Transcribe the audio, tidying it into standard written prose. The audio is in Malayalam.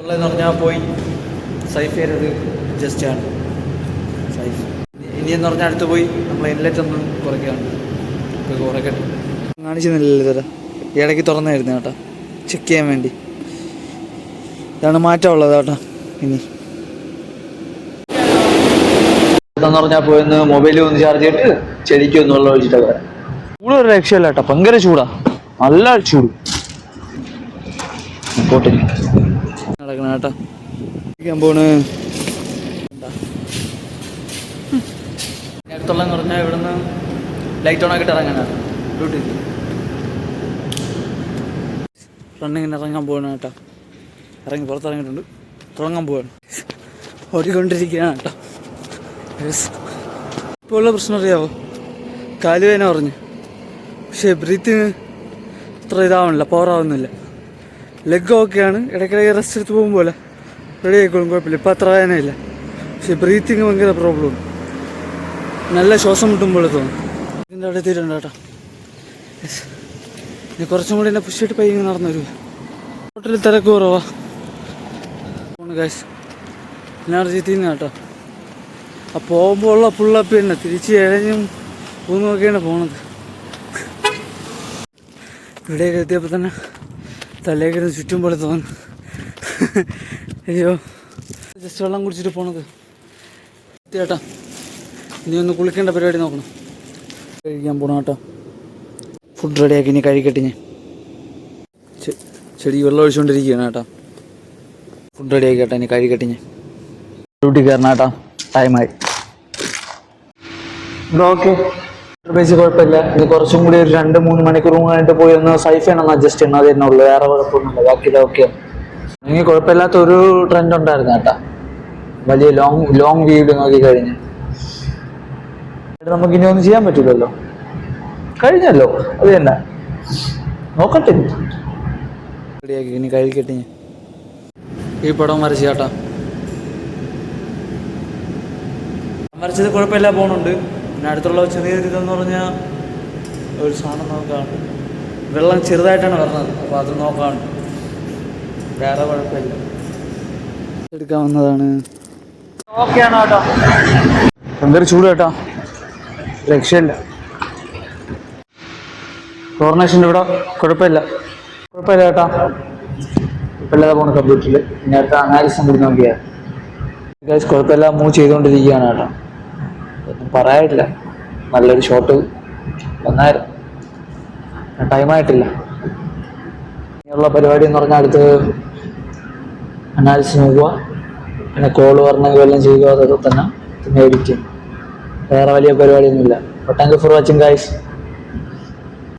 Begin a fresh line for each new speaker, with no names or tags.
ഉള്ളതെന്ന് പറഞ്ഞാൽ പോയി സൈഫ് ചെയ്തത് ജസ്റ്റാണ് സൈഫ്. ഇനിയെന്ന് പറഞ്ഞാൽ അടുത്ത് പോയി നമ്മൾ ഇൻലെറ്റ് ഒന്ന് കുറയ്ക്കുകയാണ്. ഇപ്പോൾ കുറയ്ക്കട്ടെ കാണിച്ചിരുന്നില്ലല്ലോ ഇതര ഇടയ്ക്ക് തുറന്നായിരുന്നു കേട്ടോ, ചെക്ക് ചെയ്യാൻ വേണ്ടി. ഇതാണ് മാറ്റമുള്ളത് കേട്ടോ. ഇനി എന്ന് പറഞ്ഞാൽ പോയിന്ന് മൊബൈലിൽ ഒന്ന് ചാർജ് ചെയ്തിട്ട് ചെടിക്ക് ഒന്ന് വെള്ളം ഒഴിച്ചിട്ടൊക്കെ വരാം. ചൂട് ഒരു രക്ഷയില്ല കേട്ടോ, ഭയങ്കര ചൂടാ, നല്ല ചൂട്. പോട്ടെ നടക്കണം കേട്ടോ. പോണ് അടുത്തുള്ളതെന്ന് പറഞ്ഞാൽ ഇവിടുന്ന് ലൈറ്റ് ഓൺ ആക്കിയിട്ട് ഇറങ്ങാനാണ് ഡ്യൂട്ടി. റണ്ണിങ്ങിന് ഇറങ്ങാൻ പോവാണ് കേട്ടോ. ഇറങ്ങി പുറത്തിറങ്ങിയിട്ടുണ്ട്, തുടങ്ങാൻ പോവാണ്. ഓടിക്കൊണ്ടിരിക്കുകയാണ് കേട്ടോ. ഇപ്പോൾ ഉള്ള പ്രശ്നം അറിയാവോ, കാലുവേന പറഞ്ഞു. പക്ഷേ ബ്രീത്തിങ് അത്ര ഇതാവണില്ല, പവറാവുന്നില്ല. ലെഗ് ഓക്കെയാണ്, ഇടയ്ക്കിടയ്ക്ക് റെസ്റ്റ് എടുത്ത് പോകുമ്പോൾ റെഡി ആയിക്കോളും, കുഴപ്പമില്ല. ഇപ്പം അത്ര വേദനയില്ല. പക്ഷേ ബ്രീത്തിങ് ഭയങ്കര പ്രോബ്ലം, നല്ല ശ്വാസം മുട്ടുമ്പോൾ തോന്നും. ഇതിൻ്റെ അവിടെ എത്തിയിട്ടുണ്ട് കേട്ടോ. ഇനി കുറച്ചും കൂടി എന്നെ പുഷിയിട്ട് പയ്യെ നടന്നു വരും. ഹോട്ടലിൽ തിരക്ക് കുറവാ ഗൈസ്, എനർജി തീരുന്ന കേട്ടോ. ആ പോകുമ്പോൾ ഉള്ള പുള്ളപ്പ് തന്നെ, തിരിച്ച് ഇഴഞ്ഞും ഊന്നുമൊക്കെയാണ് പോണത്. ഇവിടെയൊക്കെ എത്തിയപ്പോൾ തന്നെ തലേക്കിരുന്ന് ചുറ്റും പോലെ തോന്നുന്നു. അയ്യോ, ജസ്റ്റ് വെള്ളം കുടിച്ചിട്ട് പോണത് ചേട്ടാ. ഇനി ഒന്ന് കുളിക്കേണ്ട പരിപാടി നോക്കണം. കഴിക്കാൻ പോകണം കേട്ടോ. ഫുഡ് റെഡിയാക്കി ഇനി കഴിക്കട്ടെ. ഞാൻ ചെടി വെള്ളം ഒഴിച്ചുകൊണ്ടിരിക്കുകയാണ് കേട്ടോ. ഫുഡ് റെഡിയാക്കി കേട്ടോ, ഇനി കഴിക്കട്ടെ. ഞാൻ ഡ്യൂട്ടി കയറണം കേട്ടോ, ടൈമായി. ഓക്കെ, ബേസ് കുഴപ്പമില്ല. ഇത് കുറച്ചും കൂടി ഒരു 2-3 മണിക്കൂർ കഴിഞ്ഞിട്ട് പോയി ഒന്ന് സൈഫാണ് അഡ്ജസ്റ്റ് ചെയ്യണം, അത് തന്നെ ഉള്ളൂ. വേറെ കുഴപ്പമൊന്നുമില്ല, ബാക്കിയില്ല. ഓക്കെ, എനിക്ക് കുഴപ്പമില്ലാത്ത ഒരു ട്രെൻഡ് ഉണ്ടായിരുന്നു കേട്ടോ. വലിയ ലോങ് വ്യൂവിൽ നോക്കി കഴിഞ്ഞ് നമുക്ക് ഇനി ഒന്നും ചെയ്യാൻ പറ്റില്ലല്ലോ, കഴിഞ്ഞല്ലോ. അത് തന്നെ നോക്കട്ടെ. റെഡിയാക്കി ഇനി കഴിക്കട്ടെ. ഞാൻ ഈ പടം വരച്ച് കേട്ടോ. വരച്ചത് കുഴപ്പമില്ല, പോകുന്നുണ്ട്. പിന്നെ അടുത്തുള്ള ചെറിയൊരു ഇതെന്ന് പറഞ്ഞാൽ ഒരു സാധനം നോക്കാറുണ്ട്. വെള്ളം ചെറുതായിട്ടാണ് വരുന്നത്, അപ്പോൾ അത് നോക്കാറുണ്ട്. വേറെ കുഴപ്പമില്ല, എടുക്കാവുന്നതാണ്. ഓക്കെയാണ് കേട്ടോ. എന്തൊരു ചൂട് കേട്ടോ, രക്ഷയില്ല. കോർണേഷൻ്റെ ഇവിടെ കുഴപ്പമില്ല കേട്ടോ, കുഴപ്പമില്ലാതെ പോണ കമ്പ്യൂട്ടറിൽ. ഇനി അടുത്ത അനാലിസം കൂടി നോക്കിയാൽ കുഴപ്പമില്ല, മൂവ് ചെയ്തുകൊണ്ടിരിക്കുകയാണ് കേട്ടോ. ഒന്നും പറയാനില്ല, നല്ലൊരു ഷോട്ട് വന്നായിരുന്നു. ടൈമായിട്ടില്ല. ഇനിയുള്ള പരിപാടി എന്ന് പറഞ്ഞാൽ അടുത്ത് അനാലിസിസ് നോക്കുക, പിന്നെ കോള് പറഞ്ഞെങ്കിൽ വല്ലതും ചെയ്യുക, അതൊക്കെ തന്നെ. പിന്നെ എഡിറ്റിംഗ്, വേറെ വലിയ പരിപാടിയൊന്നുമില്ല. Thank you for watching guys.